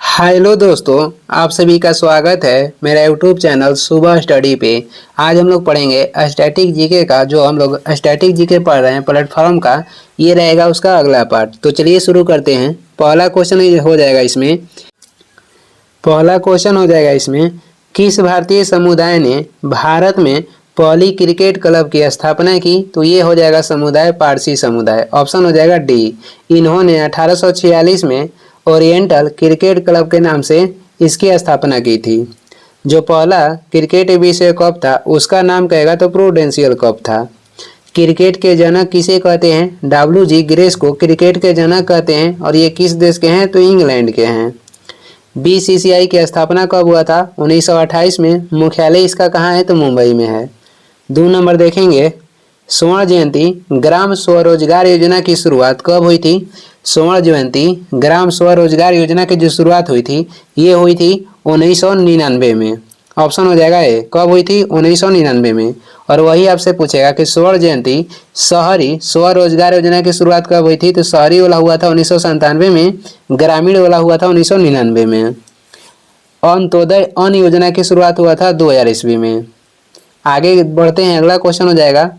Hello दोस्तों, आप सभी का स्वागत है मेरा यूट्यूब चैनल सुबह स्टडी पे। आज हम लोग पढ़ेंगे स्टैटिक जीके का। जो हम लोग स्टैटिक जीके पढ़ रहे हैं प्लेटफॉर्म का, ये रहेगा उसका अगला पार्ट। तो चलिए शुरू करते हैं। पहला क्वेश्चन हो जाएगा इसमें किस भारतीय समुदाय ने भारत में पहली क्रिकेट क्लब की स्थापना की? तो ये हो जाएगा समुदाय पारसी समुदाय। ऑप्शन हो जाएगा डी। इन्होंने 1846 में ओरिएंटल क्रिकेट क्लब के नाम से इसकी स्थापना की थी। जो पहला क्रिकेट विश्व कप था उसका नाम कहेगा तो प्रूडेंशियल कप था। क्रिकेट के जनक किसे कहते हैं? डब्ल्यू.जी. ग्रेस को क्रिकेट के जनक कहते हैं और ये किस देश के हैं? तो इंग्लैंड के हैं। बीसीसीआई की स्थापना कब हुआ था? 1928 में। मुख्यालय इसका कहाँ है? तो मुंबई में है। 2 नंबर देखेंगे, स्वर्ण जयंती ग्राम स्वरोजगार योजना की शुरुआत कब हुई थी? स्वर्ण जयंती ग्राम स्वरोजगार योजना की जो शुरुआत हुई थी ये हुई थी 1999 में। ऑप्शन हो जाएगा ए। कब हुई थी? 1999 में। और वही आपसे पूछेगा कि स्वर्ण जयंती शहरी स्वरोजगार योजना की शुरुआत कब हुई थी? तो शहरी वाला हुआ था 1997 में, ग्रामीण वाला हुआ था 1999 में। अंत्योदय अन्न योजना की शुरुआत हुआ था 2000 ईस्वी में। आगे बढ़ते हैं, अगला क्वेश्चन हो जाएगा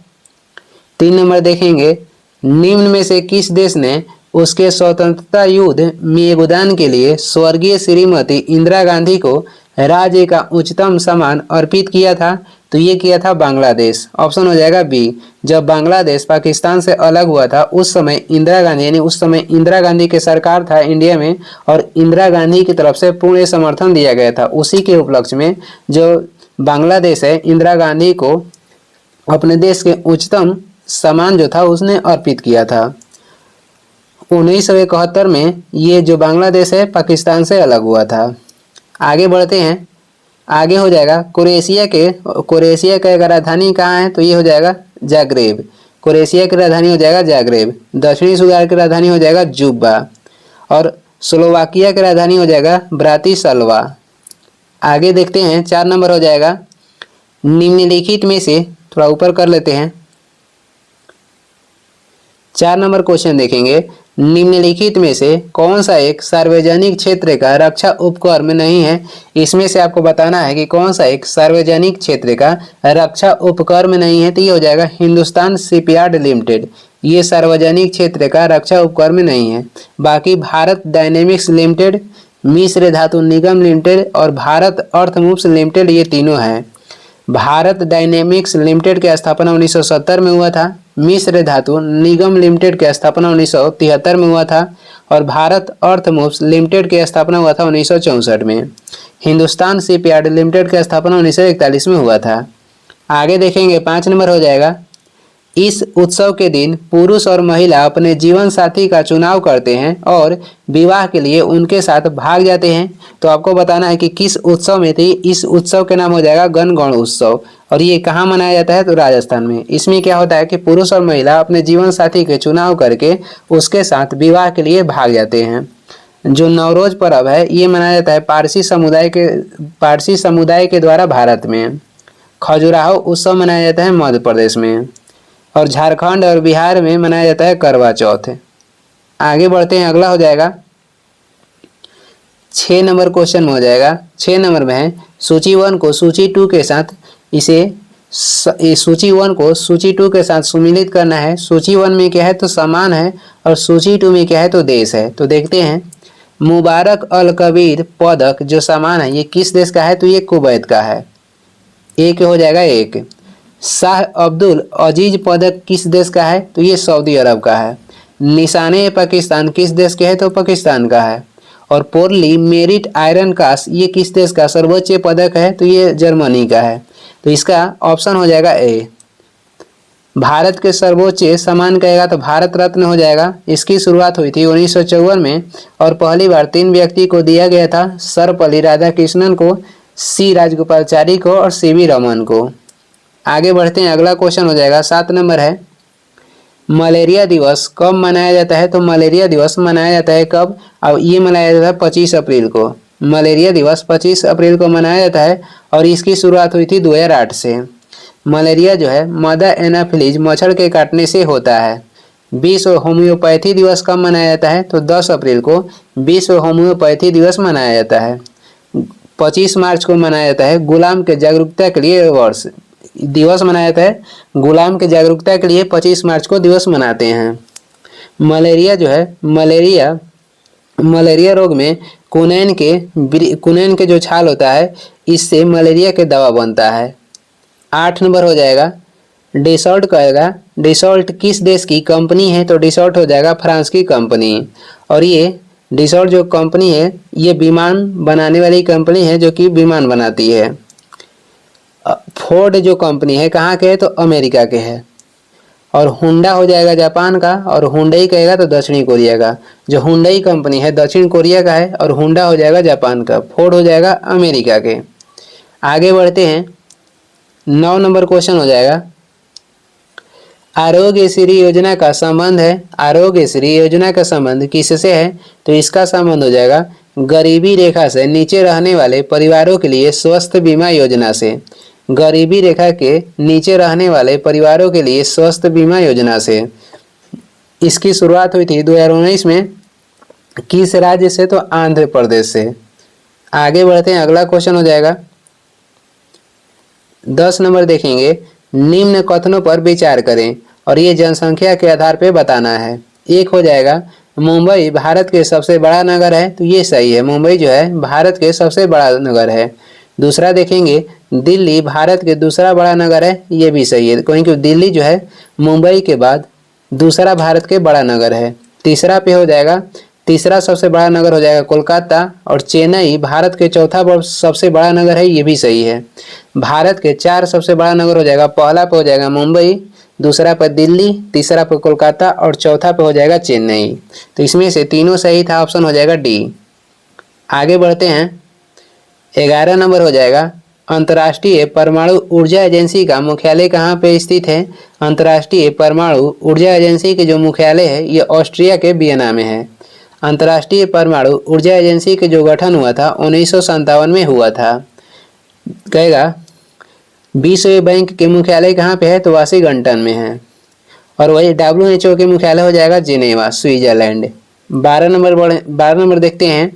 3 नंबर देखेंगे, निम्न में से किस देश ने उसके स्वतंत्रता युद्ध में योगदान के लिए स्वर्गीय श्रीमती इंदिरा गांधी को राज्य का उच्चतम सम्मान अर्पित किया था? तो ये किया था बांग्लादेश। ऑप्शन हो जाएगा बी। जब बांग्लादेश पाकिस्तान से अलग हुआ था उस समय इंदिरा गांधी, यानी उस समय इंदिरा गांधी के सरकार था इंडिया में और इंदिरा गांधी की तरफ से पूर्ण समर्थन दिया गया था। उसी के उपलक्ष्य में जो बांग्लादेश है इंदिरा गांधी को अपने देश के उच्चतम सम्मान जो था उसने अर्पित किया था। 1971 में ये जो बांग्लादेश है पाकिस्तान से अलग हुआ था। आगे बढ़ते हैं, आगे हो जाएगा क्रोएशिया का राजधानी कहाँ है? तो ये हो जाएगा जाग्रेब। क्रोएशिया की राजधानी हो जाएगा जाग्रेब। दक्षिणी सुडान की राजधानी हो जाएगा जुब्बा और स्लोवाकिया की राजधानी हो जाएगा ब्रातिस्लावा। आगे देखते हैं, 4 नंबर हो जाएगा, निम्नलिखित में से थोड़ा ऊपर कर लेते हैं। 4 नंबर क्वेश्चन देखेंगे, निम्नलिखित में से कौन सा एक सार्वजनिक क्षेत्र का रक्षा उपक्रम नहीं है? इसमें से आपको बताना है कि कौन सा एक सार्वजनिक क्षेत्र का रक्षा उपक्रम नहीं है। तो ये हो जाएगा हिंदुस्तान शिपयार्ड लिमिटेड। ये सार्वजनिक क्षेत्र का रक्षा उपक्रम नहीं है। बाकी भारत डायनेमिक्स लिमिटेड, मिश्र धातु निगम लिमिटेड और भारत अर्थमूव्स लिमिटेड, ये तीनों हैं। भारत डायनेमिक्स लिमिटेड की स्थापना 1970 में हुआ था। मिश्र धातु निगम लिमिटेड की स्थापना 1973 में हुआ था और भारत अर्थमूव्स लिमिटेड की स्थापना हुआ था 1964 में। हिंदुस्तान शिपयार्ड लिमिटेड की स्थापना 1941 में हुआ था। आगे देखेंगे, 5 नंबर हो जाएगा, इस उत्सव के दिन पुरुष और महिला अपने जीवन साथी का चुनाव करते हैं और विवाह के लिए उनके साथ भाग जाते हैं। तो आपको बताना है कि किस उत्सव में थी। इस उत्सव के नाम हो जाएगा गणगौर उत्सव और ये कहाँ मनाया जाता है? तो राजस्थान में। इसमें क्या होता है कि पुरुष और महिला अपने जीवन साथी के चुनाव करके उसके साथ विवाह के लिए भाग जाते हैं। जो नवरोज पर्व है ये मनाया जाता है पारसी समुदाय के द्वारा भारत में। खजुराहो उत्सव मनाया जाता है मध्य प्रदेश में और झारखंड और बिहार में मनाया जाता है करवा चौथ। आगे बढ़ते हैं, अगला हो जाएगा 6 नंबर क्वेश्चन में हो जाएगा। 6 नंबर में है, सूची 1 को सूची 2 के साथ सूची 1 को सूची 2 के साथ सुमिलित करना है। सूची 1 में क्या है? तो सामान है और सूची 2 में क्या है? तो देश है। तो देखते हैं, मुबारक अल कबीर पदक जो सामान है ये किस देश का है? तो ये कुवैत का है। एक हो जाएगा एक। शाह अब्दुल अजीज पदक किस देश का है? तो ये सऊदी अरब का है। निशाने पाकिस्तान किस देश के है? तो पाकिस्तान का है। और पोरली मेरिट आयरन कास्ट ये किस देश का सर्वोच्च पदक है? तो ये जर्मनी का है। तो इसका ऑप्शन हो जाएगा ए। भारत के सर्वोच्च सम्मान कहेगा तो भारत रत्न हो जाएगा। इसकी शुरुआत हुई थी 1954 में और पहली बार 3 व्यक्ति को दिया गया था, सर्वपल्ली राधाकृष्णन को, सी राजगोपालाचारी को और सी.वी. रमन को। आगे बढ़ते हैं, अगला क्वेश्चन हो जाएगा 7 नंबर है, मलेरिया दिवस कब मनाया जाता है? तो मलेरिया दिवस मनाया जाता है कब? अब ये मनाया जाता है 25 अप्रैल को। मलेरिया दिवस 25 अप्रैल को मनाया जाता है और इसकी शुरुआत हुई थी 2008 से। मलेरिया जो है मदा एनाफिलीज मच्छर के काटने से होता है। विश्व होम्योपैथी दिवस कब मनाया जाता है? तो 10 अप्रैल को विश्व होम्योपैथी दिवस मनाया जाता है। 25 मार्च को मनाया जाता है गुलाम के जागरूकता के लिए वर्ष दिवस मनाया जाता है। गुलाम के जागरूकता के लिए 25 मार्च को दिवस मनाते हैं। मलेरिया जो है, मलेरिया रोग में कुनैन के जो छाल होता है इससे मलेरिया के दवा बनता है। 8 नंबर हो जाएगा डिसॉल्ट कहेगा। डिसॉल्ट किस देश की कंपनी है? तो डिसॉल्ट हो जाएगा फ्रांस की कंपनी। और ये डिसॉल्ट जो कंपनी है ये विमान बनाने वाली कंपनी है जो कि विमान बनाती है। फोर्ड जो कंपनी है कहाँ के है? तो अमेरिका के है। और हुंडा हो जाएगा जापान का, और हुंडई कहेगा तो दक्षिणी कोरिया का। जो हुंडई कंपनी है दक्षिण कोरिया का है और हुंडा हो जाएगा जापान का। फोर्ड हो जाएगा अमेरिका के। आगे बढ़ते हैं, 9 नंबर क्वेश्चन हो जाएगा आरोग्य श्री योजना का संबंध है। आरोग्य श्री योजना का संबंध किससे है? तो इसका संबंध हो जाएगा गरीबी रेखा से नीचे रहने वाले परिवारों के लिए स्वास्थ्य बीमा योजना से। गरीबी रेखा के नीचे रहने वाले परिवारों के लिए स्वास्थ्य बीमा योजना से। इसकी शुरुआत हुई थी 2019 में। किस राज्य से? तो आंध्र प्रदेश से। आगे बढ़ते हैं, अगला क्वेश्चन हो जाएगा 10 नंबर देखेंगे, निम्न कथनों पर विचार करें और ये जनसंख्या के आधार पर बताना है। एक हो जाएगा मुंबई भारत के सबसे बड़ा नगर है, तो ये सही है। मुंबई जो है भारत के सबसे बड़ा नगर है। दूसरा देखेंगे दिल्ली भारत के दूसरा बड़ा नगर है, ये भी सही है क्योंकि दिल्ली जो है मुंबई के बाद दूसरा भारत के बड़ा नगर है। तीसरा पे हो जाएगा, तीसरा सबसे बड़ा नगर हो जाएगा कोलकाता, और चेन्नई भारत के चौथा सबसे बड़ा नगर है, ये भी सही है। भारत के 4 सबसे बड़ा नगर हो जाएगा, पहला पे हो जाएगा मुंबई, दूसरा पर दिल्ली, तीसरा पर कोलकाता और चौथा पे हो जाएगा चेन्नई। तो इसमें से तीनों सही था, ऑप्शन हो जाएगा डी। आगे बढ़ते हैं, 11 नंबर हो जाएगा अंतर्राष्ट्रीय परमाणु ऊर्जा एजेंसी का मुख्यालय कहाँ पे स्थित है? अंतर्राष्ट्रीय परमाणु ऊर्जा एजेंसी के जो मुख्यालय है ये ऑस्ट्रिया के वियना में है। अंतर्राष्ट्रीय परमाणु ऊर्जा एजेंसी के जो गठन हुआ था 1957 में हुआ था। कहेगा विश्व बैंक के मुख्यालय कहाँ पे है? तो वाशिंगटन में है। और वही WHO के मुख्यालय हो जाएगा जिनेवा, स्विट्जरलैंड। 12 नंबर देखते हैं,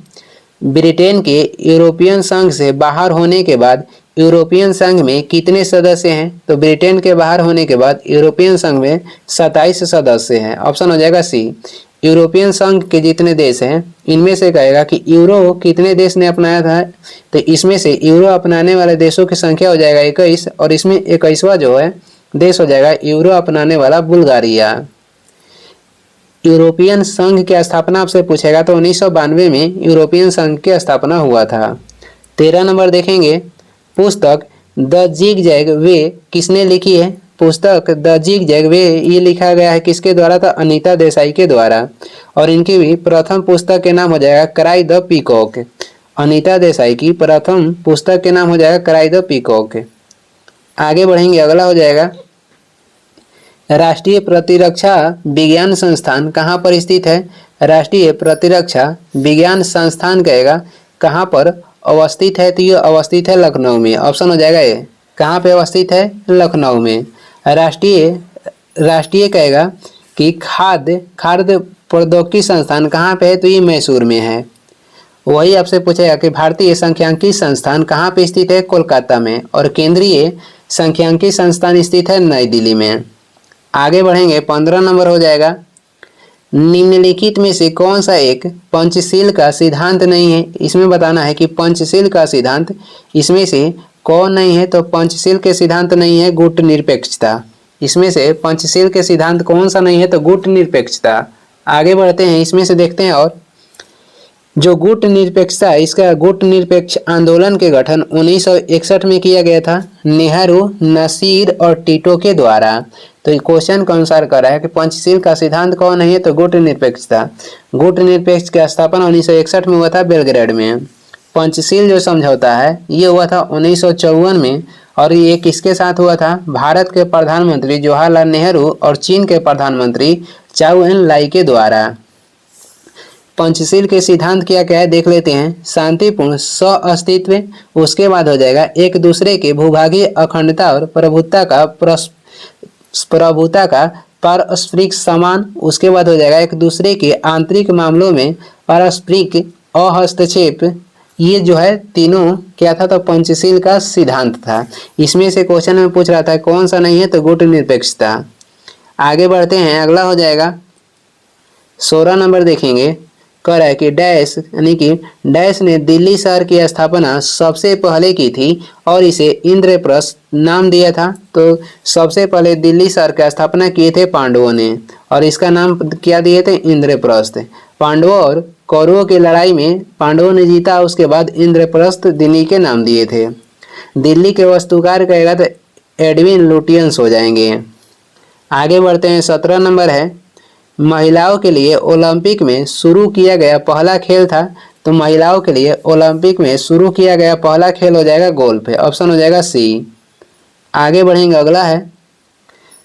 ब्रिटेन के यूरोपियन संघ से बाहर होने के बाद यूरोपियन संघ में कितने सदस्य हैं? तो ब्रिटेन के बाहर होने के बाद यूरोपियन संघ में 27 सदस्य हैं। ऑप्शन हो जाएगा सी। यूरोपियन संघ के जितने देश हैं इनमें से कहेगा कि यूरो कितने देश ने अपनाया था? तो इसमें से यूरो अपनाने वाले देशों की संख्या हो जाएगा 21, और इसमें 21वां जो है देश हो जाएगा यूरो अपनाने वाला बुल्गारिया। यूरोपियन संघ की स्थापना आपसे पूछेगा तो 1992 में यूरोपियन संघ की स्थापना हुआ था। 13 नंबर देखेंगे, पुस्तक द जिगजैग वे किसने लिखी है? पुस्तक द जिगजैग वे ये लिखा गया है किसके द्वारा? था अनीता देसाई के द्वारा। और इनकी भी प्रथम पुस्तक के नाम हो जाएगा cry the peacock. Anita Desai की प्रथम पुस्तक के नाम हो जाएगा क्राई द पीकॉक। आगे बढ़ेंगे, अगला हो जाएगा राष्ट्रीय प्रतिरक्षा विज्ञान संस्थान कहाँ पर स्थित है? राष्ट्रीय प्रतिरक्षा विज्ञान संस्थान कहेगा कहाँ पर अवस्थित है? तो ये अवस्थित है लखनऊ में। ऑप्शन हो जाएगा ए। कहाँ पे अवस्थित है? लखनऊ में। राष्ट्रीय कहेगा कि खाद्य प्रौद्योगिकी संस्थान कहाँ पे है? तो ये मैसूर में है। वही आपसे पूछेगा कि भारतीय सांख्यिकी संस्थान कहाँ पे स्थित है? कोलकाता में। और केंद्रीय सांख्यिकी संस्थान स्थित है नई दिल्ली में। आगे बढ़ेंगे, 15 नंबर हो जाएगा निम्नलिखित में से कौन सा एक पंचशील का सिद्धांत नहीं है? इसमें बताना है कि पंचशील का सिद्धांत इसमें से कौन नहीं है? तो पंचशील के सिद्धांत नहीं है गुट निरपेक्षता। इसमें से पंचशील के सिद्धांत कौन सा नहीं है? तो गुट निरपेक्षता। आगे बढ़ते हैं, इसमें से देखते हैं, और जो गुट निरपेक्षता, इसका गुट निरपेक्ष आंदोलन के गठन 1961 में किया गया था नेहरू, नसीर और टीटो के द्वारा। तो क्वेश्चन के अनुसार कर रहा है कि पंचशील का सिद्धांत कौन है? तो गुट निरपेक्षता। गुट निरपेक्ष की स्थापना 1961 में हुआ था बेलग्रेड में। पंचशील जो समझौता है ये हुआ था 1954 में, और ये किसके साथ हुआ था? भारत के प्रधानमंत्री जवाहरलाल नेहरू और चीन के प्रधानमंत्री चाउ एन लाई के द्वारा। पंचशील के सिद्धांत क्या क्या है देख लेते हैं। शांतिपूर्ण सह-अस्तित्व, उसके बाद हो जाएगा एक दूसरे के भूभागीय अखंडता और प्रभुता का पारस्परिक समान, उसके बाद हो जाएगा एक दूसरे के आंतरिक मामलों में पारस्परिक अहस्तक्षेप। ये जो है तीनों क्या था, तो पंचशील का सिद्धांत था। इसमें से क्वेश्चन में पूछ रहा था कौन सा नहीं है, तो गुट निरपेक्षता। आगे बढ़ते हैं, अगला हो जाएगा 16 नंबर देखेंगे, कह रहा है कि डैश यानी कि डैश ने दिल्ली शहर की स्थापना सबसे पहले की थी और इसे इंद्रप्रस्थ नाम दिया था। तो सबसे पहले दिल्ली शहर की स्थापना किए थे पांडवों ने और इसका नाम क्या दिए थे, इंद्रप्रस्थ। पांडवों और कौरवों की लड़ाई में पांडवों ने जीता, उसके बाद इंद्रप्रस्थ दिल्ली के नाम दिए थे। दिल्ली के वास्तुकार कहेगा तो एडविन लुटियंस हो जाएंगे। आगे बढ़ते हैं, 17 नंबर है, महिलाओं के लिए ओलंपिक में शुरू किया गया पहला खेल था। तो महिलाओं के लिए ओलंपिक में शुरू किया गया पहला खेल हो जाएगा गोल्फ, ऑप्शन हो जाएगा सी। आगे बढ़ेंगे, अगला है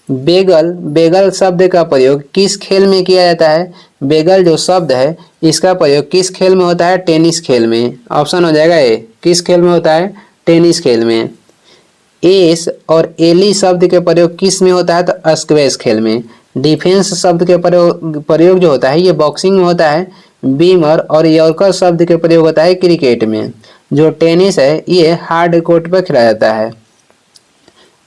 बेगल। बेगल शब्द का प्रयोग किस खेल में किया जाता है? बेगल जो शब्द है इसका प्रयोग किस खेल में होता है? टेनिस खेल में, ऑप्शन हो जाएगा ए। किस खेल में होता है? टेनिस खेल में। एस और एली शब्द के प्रयोग किस में होता है? तो स्क्वैश खेल में। डिफेंस शब्द के प्रयोग जो होता है ये बॉक्सिंग में होता है। बीमर और यॉर्कर शब्द के प्रयोग होता है क्रिकेट में। जो टेनिस है ये हार्ड कोर्ट पर खेला जाता है।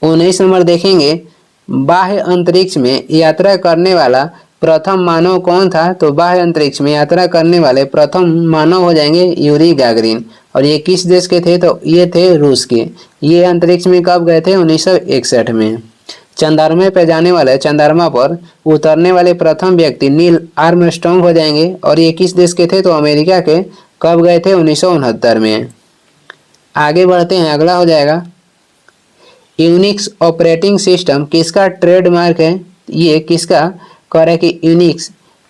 19 नंबर देखेंगे, बाह्य अंतरिक्ष में यात्रा करने वाला प्रथम मानव कौन था? तो बाह्य अंतरिक्ष में यात्रा करने वाले प्रथम मानव हो जाएंगे यूरी गागरिन। और ये किस देश के थे? तो ये थे रूस के। ये अंतरिक्ष में कब गए थे? 1961 में। चंद्रमा पे जाने वाले, चंद्रमा पर उतरने वाले प्रथम व्यक्ति नील आर्मस्ट्रॉन्ग हो जाएंगे और ये किस देश के थे? तो अमेरिका के। कब गए थे? 1969 में। आगे बढ़ते हैं, अगला हो जाएगा यूनिक्स ऑपरेटिंग सिस्टम किसका ट्रेडमार्क है? ये किसका कह रहा है कि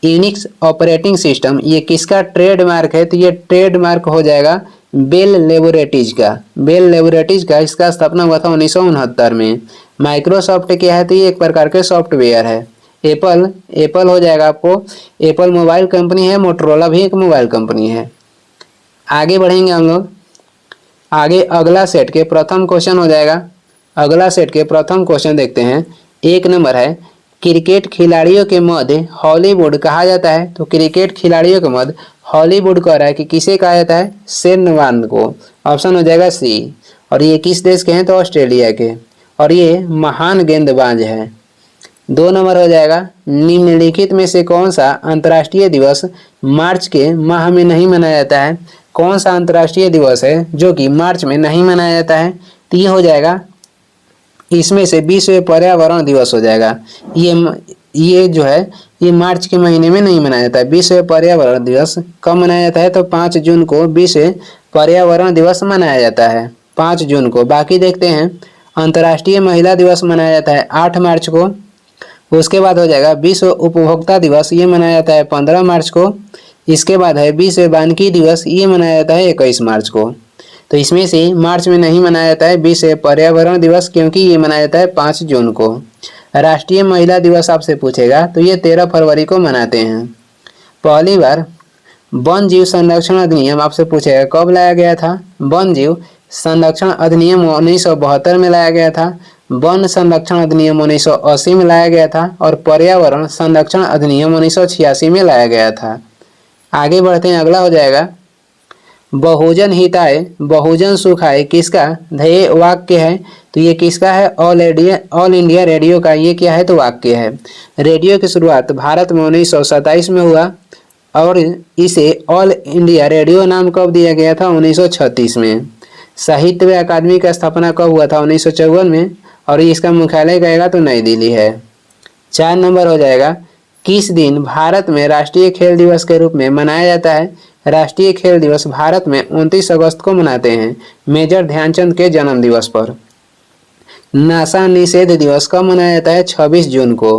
यूनिक्स ऑपरेटिंग सिस्टम ये किसका ट्रेडमार्क है? तो ये ट्रेडमार्क हो जाएगा बेल लेबोरेटरीज का। बेल लेबोरेटरीज का इसका स्थापना हुआ था 1969 में। माइक्रोसॉफ्ट क्या है? तो ये एक प्रकार के सॉफ्टवेयर है। एप्पल हो जाएगा आपको, एप्पल मोबाइल कंपनी है। मोटरोला भी एक मोबाइल कंपनी है। आगे बढ़ेंगे हम लोग, आगे अगला सेट के प्रथम क्वेश्चन हो जाएगा। अगला सेट के प्रथम क्वेश्चन देखते हैं। 1 नंबर है, क्रिकेट खिलाड़ियों के मध्य हॉलीवुड कहा जाता है। तो क्रिकेट खिलाड़ियों के मध्य हॉलीवुड कह रहा है कि किसे कहा जाता है? शेन वॉर्न को, ऑप्शन हो जाएगा सी। और ये किस देश के हैं? तो ऑस्ट्रेलिया के। और ये महान गेंदबाज है। 2 नंबर हो जाएगा, निम्नलिखित में से कौन सा अंतर्राष्ट्रीय दिवस मार्च के माह में नहीं मनाया जाता है? कौन सा अंतर्राष्ट्रीय दिवस है जो कि मार्च में नहीं मनाया जाता है? तो ये हो जाएगा, इसमें से विश्व पर्यावरण दिवस हो जाएगा। ये जो है ये मार्च के महीने में नहीं मनाया जाता है। विश्व पर्यावरण दिवस कब मनाया जाता है? तो 5 जून को विश्व पर्यावरण दिवस मनाया जाता है, 5 जून को। बाकी देखते हैं, अंतर्राष्ट्रीय महिला दिवस मनाया जाता है 8 मार्च को। उसके बाद हो जाएगा विश्व उपभोक्ता दिवस, ये मनाया जाता है 15 मार्च को। इसके बाद है विश्व वानिकी दिवस, ये मनाया जाता है 21 मार्च को। तो इसमें से मार्च में नहीं मनाया जाता है विश्व पर्यावरण दिवस, क्योंकि ये मनाया जाता है 5 जून को। राष्ट्रीय महिला दिवस आपसे पूछेगा तो ये 13 फरवरी को मनाते हैं। पहली बार वन जीव संरक्षण अधिनियम आपसे पूछेगा कब लाया गया था? वन जीव संरक्षण अधिनियम 1972 में लाया गया था। वन संरक्षण अधिनियम 1980 में लाया गया था और पर्यावरण संरक्षण अधिनियम 1986 में लाया गया था। आगे बढ़ते हैं, अगला हो जाएगा बहुजन हिताय बहुजन सुखाय किसका ध्येय वाक्य है? तो ये किसका है? ऑल इंडिया रेडियो का ये क्या है? तो वाक्य है। रेडियो की शुरुआत भारत में 1927 में हुआ और इसे ऑल इंडिया रेडियो नाम कब दिया गया था? 1936 में। साहित्य अकादमी का स्थापना कब हुआ था? 1954 में। और इसका मुख्यालय कहेगा तो नई दिल्ली है। 4 नंबर हो जाएगा, किस दिन भारत में राष्ट्रीय खेल दिवस के रूप में मनाया जाता है? राष्ट्रीय खेल दिवस भारत में 29 अगस्त को मनाते हैं, मेजर ध्यानचंद के जन्म दिवस पर। नशा निषेध दिवस कब मनाया जाता है? 26 जून को।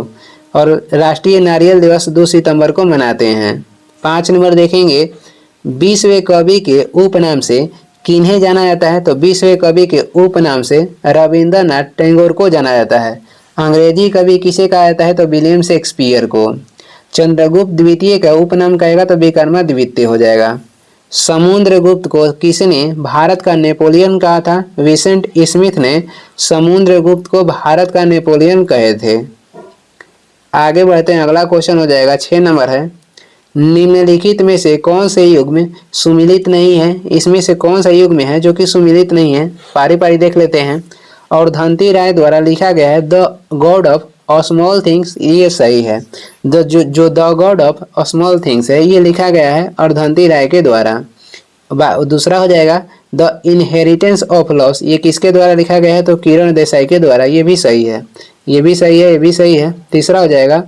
और राष्ट्रीय नारियल दिवस 2 सितंबर को मनाते हैं। 5 नंबर देखेंगे, विश्व कवि के उपनाम से किन्हें जाना जाता है? तो विश्व कवि के उपनाम से रविंद्रनाथ टैगोर को जाना जाता है। अंग्रेजी कवि किसे कहा जाता है? तो विलियम शेक्सपियर को। चंद्रगुप्त द्वितीय का उपनाम कहेगा तो विक्रमादित्य हो जाएगा। समुद्रगुप्त को किसने भारत का नेपोलियन कहा था? विसेंट स्मिथ ने समुद्रगुप्त को भारत का नेपोलियन कहे थे। आगे बढ़ते हैं, अगला क्वेश्चन हो जाएगा 6 नंबर है, निम्नलिखित में से कौन से युग्म सुमिलित नहीं है। इसमें से कौन सा युग्म है जो कि सुमिलित नहीं है, पारी पारी देख लेते हैं। और धनती राय द्वारा लिखा गया है the God of small things, ये सही है। जो the God of small things है ये लिखा गया है अर्धंती राय के द्वारा। दूसरा हो जाएगा द इनहेरिटेंस ऑफ लॉस, ये किसके द्वारा लिखा गया है, तो किरण देसाई के द्वारा, ये भी सही है, ये भी सही है, ये भी सही है। तीसरा हो जाएगा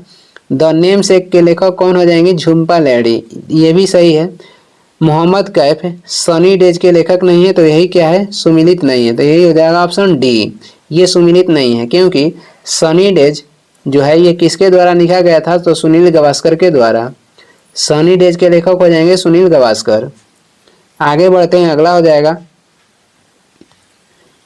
द नेम सेक के लेखक कौन हो जाएंगे, झुम्पा लैडी, ये भी सही है। मोहम्मद कैफ सनी डेज के लेखक नहीं है, तो यही क्या है, सुमिलित नहीं है, तो यही हो जाएगा ऑप्शन डी, ये सुमिलित नहीं है, क्योंकि सनी डेज जो है ये किसके द्वारा लिखा गया था, तो सुनील गावस्कर के द्वारा। सनी डेज के लेखक हो जाएंगे सुनील गावस्कर। आगे बढ़ते हैं, अगला हो जाएगा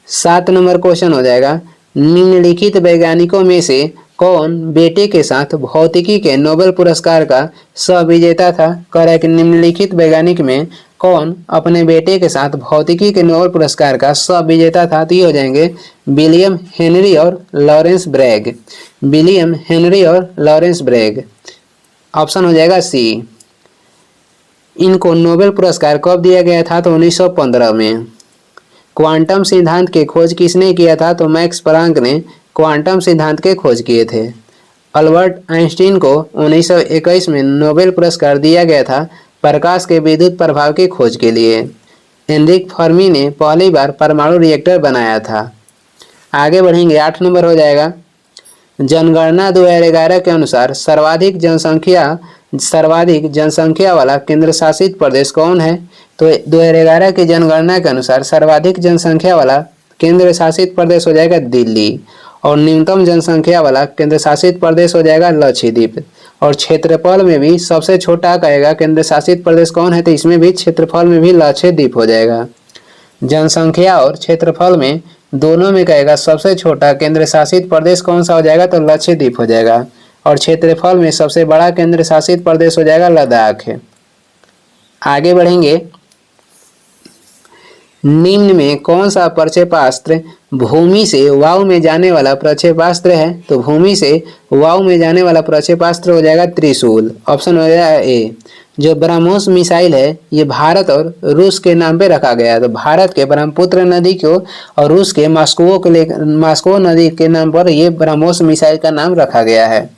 7 नंबर क्वेश्चन हो जाएगा, निम्नलिखित वैज्ञानिकों में से कौन बेटे के साथ भौतिकी के नोबेल पुरस्कार का सह विजेता था। कह रहा है कि निम्नलिखित वैज्ञानिक में कौन अपने बेटे के साथ भौतिकी के नोबेल पुरस्कार का सह विजेता था, तो ये हो जाएंगे विलियम हेनरी और लॉरेंस ब्रैग, विलियम हेनरी और लॉरेंस ब्रैग। ऑप्शन हो जाएगा सी। इनको नोबेल पुरस्कार कब दिया गया था, तो 1915 में। क्वांटम सिद्धांत की खोज किसने किया था, तो मैक्स प्लांक ने क्वांटम सिद्धांत के खोज किए थे। अल्बर्ट आइंस्टीन को 1921 में नोबेल पुरस्कार दिया गया था प्रकाश के विद्युत प्रभाव की खोज के लिए। एनरिक फर्मी ने पहली बार परमाणु रिएक्टर बनाया था। आगे बढ़ेंगे, 8 नंबर हो जाएगा, जनगणना 2011 के अनुसार सर्वाधिक जनसंख्या वाला केंद्र शासित प्रदेश कौन है, तो 2011 की जनगणना के अनुसार सर्वाधिक जनसंख्या वाला केंद्र शासित प्रदेश हो जाएगा दिल्ली, और न्यूनतम जनसंख्या वाला केंद्र शासित प्रदेश हो जाएगा लक्षद्वीप। और क्षेत्रफल में भी सबसे छोटा कहेगा केंद्र शासित प्रदेश कौन है, तो इसमें भी क्षेत्रफल में भी लक्षद्वीप हो जाएगा। जनसंख्या और क्षेत्रफल में दोनों में कहेगा सबसे छोटा केंद्र शासित प्रदेश कौन सा हो जाएगा, तो लक्षद्वीप हो जाएगा। और क्षेत्रफल में सबसे बड़ा केंद्र शासित प्रदेश हो जाएगा लद्दाख है। आगे बढ़ेंगे, निम्न में कौन सा प्रक्षेपास्त्र भूमि से वायु में जाने वाला प्रक्षेपास्त्र है, तो भूमि से वायु में जाने वाला प्रक्षेपास्त्र हो जाएगा त्रिशूल। ऑप्शन हो जाएगा ए। जो ब्रह्मोस मिसाइल है ये भारत और रूस के नाम पे रखा गया है, तो भारत के ब्रह्मपुत्र नदी को और रूस के मास्को नदी के नाम पर ये ब्रह्मोस मिसाइल का नाम रखा गया है।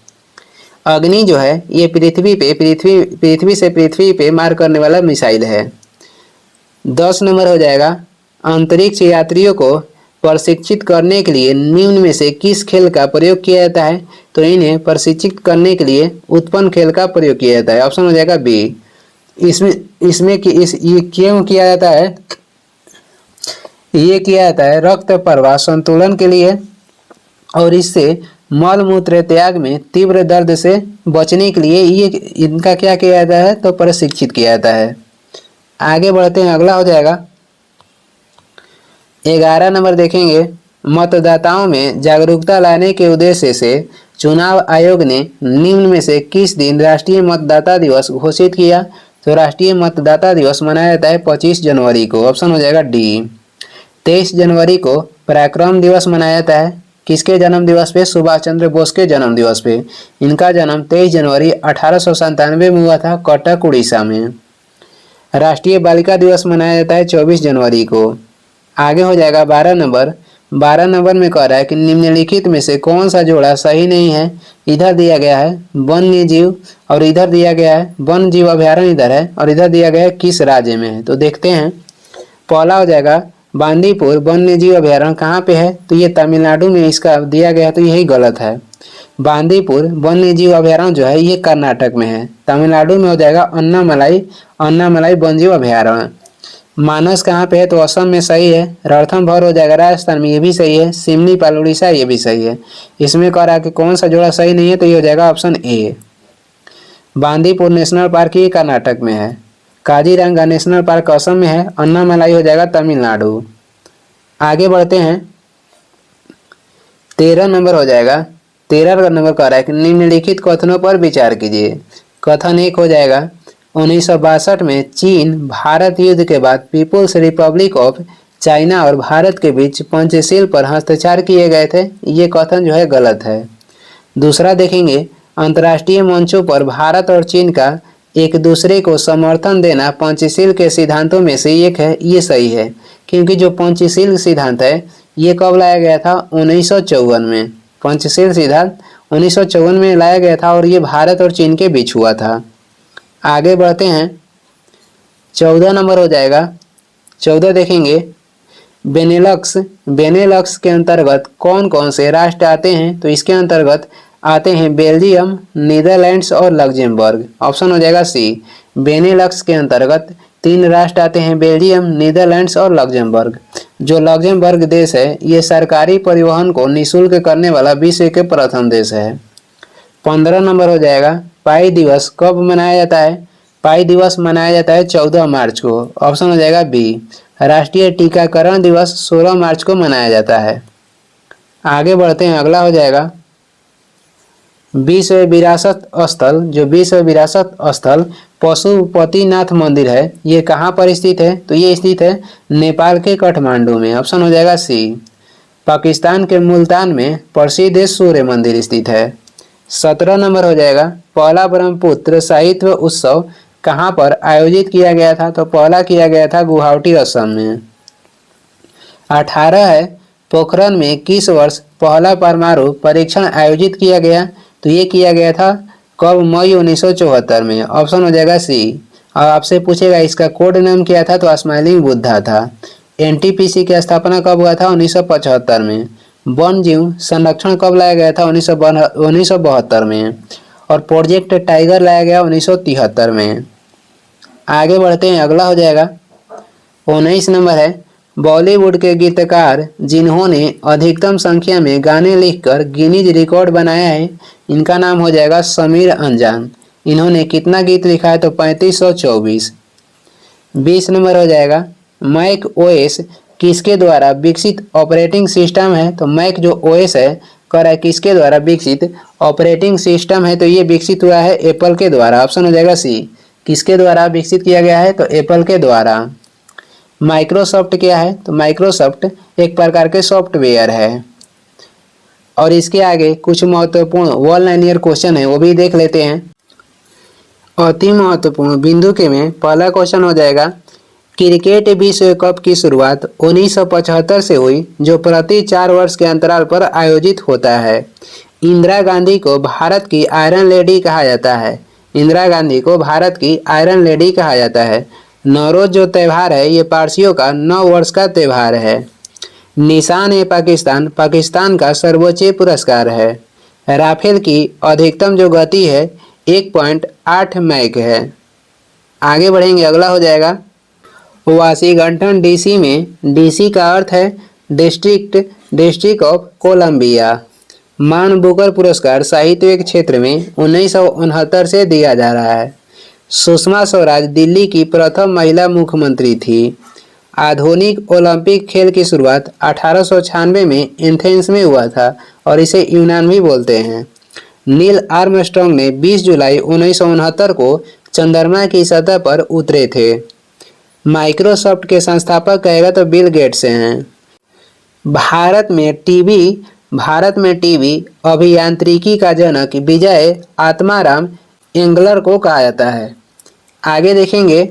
अग्नि जो है ये पृथ्वी से पृथ्वी पे मार करने वाला मिसाइल है। 10 नंबर हो जाएगा, अंतरिक्ष यात्रियों को प्रशिक्षित करने के लिए निम्न में से किस खेल का प्रयोग किया जाता है, तो इन्हें प्रशिक्षित करने के लिए उत्पन्न खेल का प्रयोग किया जाता है। ऑप्शन हो जाएगा बी। ये क्यों किया जाता है, ये किया जाता है रक्त प्रवाह संतुलन के लिए, और इससे मल मूत्र त्याग में तीव्र दर्द से बचने के लिए ये इनका क्या किया जाता है, तो प्रशिक्षित किया जाता है। आगे बढ़ते हैं, अगला हो जाएगा 11 नंबर देखेंगे, मतदाताओं में जागरूकता लाने के उद्देश्य से चुनाव आयोग ने निम्न में से किस दिन राष्ट्रीय मतदाता दिवस घोषित किया, तो राष्ट्रीय मतदाता दिवस मनाया जाता है 25 जनवरी को। ऑप्शन हो जाएगा डी। 23 जनवरी को पराक्रम दिवस मनाया जाता है, किसके जन्म दिवस पे, सुभाष चंद्र बोस के जन्म दिवस पे। इनका जन्म 23 जनवरी 1897 में हुआ था कटक उड़ीसा में। राष्ट्रीय बालिका दिवस मनाया जाता है 24 जनवरी को। आगे हो जाएगा 12 नंबर। 12 नंबर में कह रहा है कि निम्नलिखित में से कौन सा जोड़ा सही नहीं है। इधर दिया गया है वन्य जीव और इधर दिया गया है वन्य जीव अभ्यारण्य इधर है और इधर दिया गया है किस राज्य में है। तो देखते हैं, पहला हो जाएगा बांदीपुर वन्य जीव अभ्यारण्य कहाँ पे है, तो ये तमिलनाडु में इसका दिया गया है, तो यही गलत है। बांदीपुर वन्य जीव अभ्यारण्य जो है ये कर्नाटक में है। तमिलनाडु में हो जाएगा अन्नामलाई वन्य जीव अभ्यारण्य। मानस कहाँ पे है, तो असम में सही है। रणथंभौर हो जाएगा राजस्थान में, ये भी सही है। सिमलीपाल उड़ीसा, ये भी सही है। इसमें कह रहा है कि कौन सा जोड़ा सही नहीं है, तो ये हो जाएगा option A. Bandipur national park ये कर्नाटक में है। काजीरंगा नेशनल पार्क असम में है। अन्नामलाई हो जाएगा तमिलनाडु। आगे बढ़ते हैं, 13 नंबर हो जाएगा। 13 नंबर कह रहा है कि निम्नलिखित कथनों पर विचार कीजिए। कथन 1 हो जाएगा 1962 में चीन भारत युद्ध के बाद पीपुल्स रिपब्लिक ऑफ चाइना और भारत के बीच पंचशील पर हस्ताक्षर किए गए थे। ये कथन जो है गलत है। दूसरा देखेंगे अंतर्राष्ट्रीय मंचों पर भारत और चीन का एक दूसरे को समर्थन देना पंचशील के सिद्धांतों में से एक है, ये सही है। क्योंकि जो पंचशील सिद्धांत है ये कब लाया गया था? 1954 में। पंचशील सिद्धांत 1954 में लाया गया था और ये भारत और चीन के बीच हुआ था। आगे बढ़ते हैं, 14 नंबर हो जाएगा। 14 देखेंगे, बेनेलक्स के अंतर्गत कौन कौन से राष्ट्र आते हैं? तो इसके अंतर्गत आते हैं बेल्जियम, नीदरलैंड्स और लग्जमबर्ग। ऑप्शन हो जाएगा सी। बेनेलक्स के अंतर्गत 3 राष्ट्र आते हैं, बेल्जियम, नीदरलैंड्स और लग्जमबर्ग। जो लग्जमबर्ग देश है ये सरकारी परिवहन को निःशुल्क करने वाला विश्व के प्रथम देश है। 15 नंबर हो जाएगा, पाई दिवस कब मनाया जाता है? पाई दिवस मनाया जाता है 14 मार्च को। ऑप्शन हो जाएगा बी। राष्ट्रीय टीकाकरण दिवस 16 मार्च को मनाया जाता है। आगे बढ़ते हैं, अगला हो जाएगा विश्व विरासत स्थल। जो विश्व विरासत स्थल पशुपतिनाथ मंदिर है ये कहाँ पर स्थित है? तो ये स्थित है नेपाल के काठमांडू में। ऑप्शन हो जाएगा सी। पाकिस्तान के मुल्तान में प्रसिद्ध सूर्य मंदिर स्थित है। 17 नंबर हो जाएगा, पहला ब्रह्मपुत्र साहित्य उत्सव कहाँ पर आयोजित किया गया था? तो पहला किया गया था गुवाहाटी असम में। 18 है, पोखरण में किस वर्ष पहला परमाणु परीक्षण आयोजित किया गया? तो ये किया गया था कब? मई 1974 में। ऑप्शन हो जाएगा सी। और आपसे पूछेगा इसका कोड नाम क्या था? तो स्माइलिंग बुद्धा था। एनटीपीसी की स्थापना कब हुआ था? 1975 में। वन जीव संरक्षण कब लाया गया था? 1972 में। और प्रोजेक्ट टाइगर लाया गया 1973 में। आगे बढ़ते हैं, अगला हो जाएगा 19 नंबर है, बॉलीवुड के गीतकार जिन्होंने अधिकतम संख्या में गाने लिखकर गिनीज रिकॉर्ड बनाया है इनका नाम हो जाएगा समीर अंजान। इन्होंने कितना गीत लिखा है? तो 3524। 20 नंबर हो जाएगा, मैक ओएस किसके द्वारा विकसित ऑपरेटिंग सिस्टम है? तो मैक जो ओएस है कर है किसके द्वारा विकसित ऑपरेटिंग सिस्टम है? तो ये विकसित हुआ है एप्पल के द्वारा। ऑप्शन हो जाएगा सी। किसके द्वारा विकसित किया गया है? तो एप्पल के द्वारा। माइक्रोसॉफ्ट क्या है? तो माइक्रोसॉफ्ट एक प्रकार के सॉफ्टवेयर है। और इसके आगे कुछ महत्वपूर्ण 1 लाइनियर क्वेश्चन है वो भी देख लेते हैं। अति महत्वपूर्ण बिंदु के में पहला क्वेश्चन हो जाएगा, क्रिकेट विश्व कप की शुरुआत 1975 से हुई जो प्रति 4 वर्ष के अंतराल पर आयोजित होता है। इंदिरा गांधी को भारत की आयरन लेडी कहा जाता है। इंदिरा गांधी को भारत की आयरन लेडी कहा जाता है। नवरोज जो त्यौहार है ये पारसियों का 9 वर्ष का त्यौहार है। निशान ए पाकिस्तान पाकिस्तान का सर्वोच्च पुरस्कार है। राफेल की अधिकतम जो गति है 1.8 मैक है। आगे बढ़ेंगे, अगला हो जाएगा वाशिंगटन डीसी में, डीसी का अर्थ है डिस्ट्रिक्ट ऑफ कोलंबिया। मान बुकर पुरस्कार साहित्य के क्षेत्र में 1969 से दिया जा रहा है। सुषमा स्वराज दिल्ली की प्रथम महिला मुख्यमंत्री थी। आधुनिक ओलंपिक खेल की शुरुआत 1896 में एथेंस में हुआ था और इसे यूनान भी बोलते हैं। नील आर्मस्ट्रांग ने 20 जुलाई 1969 को चंद्रमा की सतह पर उतरे थे। माइक्रोसॉफ्ट के संस्थापक कहेगा तो बिल गेट्स हैं। भारत में टीवी अभियांत्रिकी का जनक विजय आत्माराम एंगलर को कहा जाता है। आगे देखेंगे,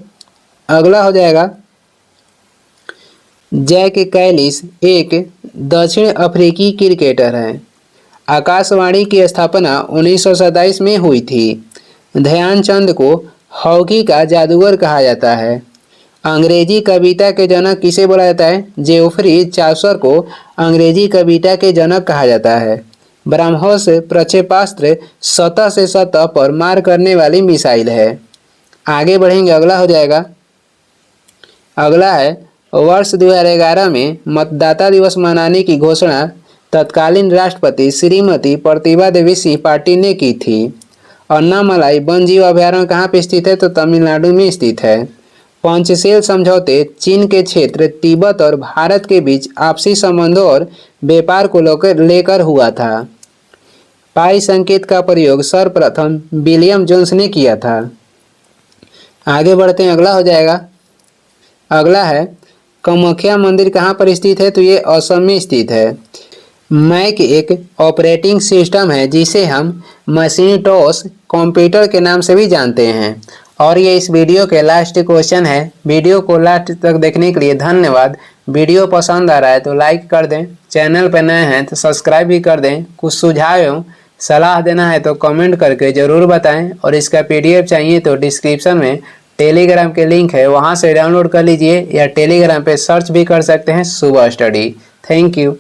अगला हो जाएगा जैक कैलिस एक दक्षिण अफ्रीकी क्रिकेटर है। आकाशवाणी की स्थापना 1927 में हुई थी। ध्यानचंद को हॉकी का जादूगर कहा जाता है। अंग्रेजी कविता के जनक किसे बोला जाता है? जेओफ्री चाउसर को अंग्रेजी कविता के जनक कहा जाता है। ब्रह्मोस प्रक्षेपास्त्र सतह से सतह पर मार करने वाली मिसाइल है। आगे बढ़ेंगे, अगला हो जाएगा, अगला है वर्ष 2011 में मतदाता दिवस मनाने की घोषणा तत्कालीन राष्ट्रपति श्रीमती प्रतिभा देवी सिंह पाटिल ने की थी। अन्नामलाई वन जीव अभयारण्य कहाँ पे स्थित है? तो तमिलनाडु में स्थित है। पंचशील समझौते चीन के क्षेत्र तिब्बत और भारत के बीच आपसी संबंधों और व्यापार को लेकर हुआ था। पाई संकेत का प्रयोग सर्वप्रथम विलियम जोन्स ने किया था। आगे बढ़ते हैं, अगला हो जाएगा, अगला है कामाख्या मंदिर कहाँ पर स्थित है? तो ये असम में स्थित है। मैक एक ऑपरेटिंग सिस्टम है जिसे हम मशीनटॉस कंप्यूटर के नाम से भी जानते हैं। और ये इस वीडियो के लास्ट क्वेश्चन है। वीडियो को लास्ट तक देखने के लिए धन्यवाद। वीडियो पसंद आ रहा है तो लाइक कर दें, चैनल पर नए हैं तो सब्सक्राइब भी कर दें। कुछ सुझाव एवं सलाह देना है तो कमेंट करके ज़रूर बताएं। और इसका PDF चाहिए तो डिस्क्रिप्शन में टेलीग्राम के लिंक है, वहाँ से डाउनलोड कर लीजिए या टेलीग्राम पे सर्च भी कर सकते हैं सुबह स्टडी। Thank you.